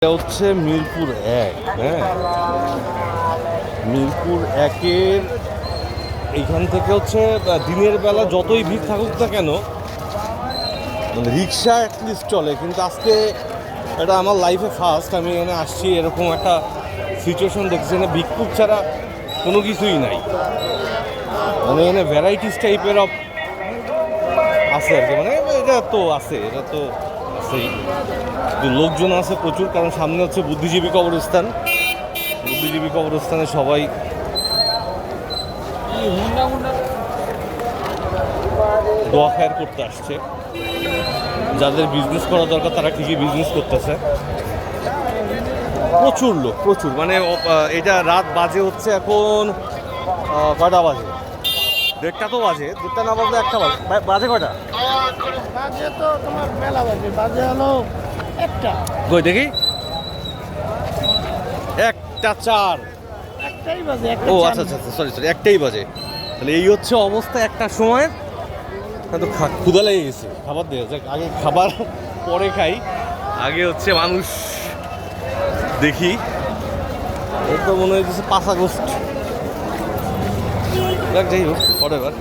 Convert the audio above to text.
এটা হচ্ছে মিরপুর ১। হ্যাঁ, মিরপুর ১-এর এইখান থেকে হচ্ছে দিনের বেলা যতই ভিড় থাকুক না কেন, মানে রিক্সা অ্যাটলিস্ট চলে। কিন্তু আজকে এটা আমার লাইফে ফার্স্ট আমি এখানে আসছি, এরকম একটা সিচুয়েশন দেখছি। এখানে ভিক্ষুক ছাড়া কোনো কিছুই নাই, মানে এখানে ভ্যারাইটিস টাইপের অফ আছে আর কি। মানে এটা তো আছেই, লোকজন আছে প্রচুর, কারণ সামনে হচ্ছে বুদ্ধিজীবী কবরস্থান। বুদ্ধিজীবী কবরস্থানে সবাই দোয়া খায়ের করতে আসছে। যাদের বিজনেস করা দরকার তারা ঠিকই বিজনেস করতেছে। প্রচুর লোক, প্রচুর। মানে এটা রাত বাজে হচ্ছে এখন কয়টা বাজে? 1:30 তো বাজে। 1:30 না বাজলে 1টা বাজে। কয়টা বাজে? তো তোমার মেলা বাজে হলো 1টা। কই দেখি, 1:04। একটাই বাজে। ও আচ্ছা, সরি, 1টাই বাজে। তাহলে এই হচ্ছে অবস্থা 1টার সময়। তো ক্ষুধা লেগে গেছে, খাবার দিয়ে যাক। আগে খাবার পরে খাই, আগে হচ্ছে মানুষ দেখি। এর তো মনে হয়েছে 5 আগস্ট। যাক, যাই হোক, পরের বার।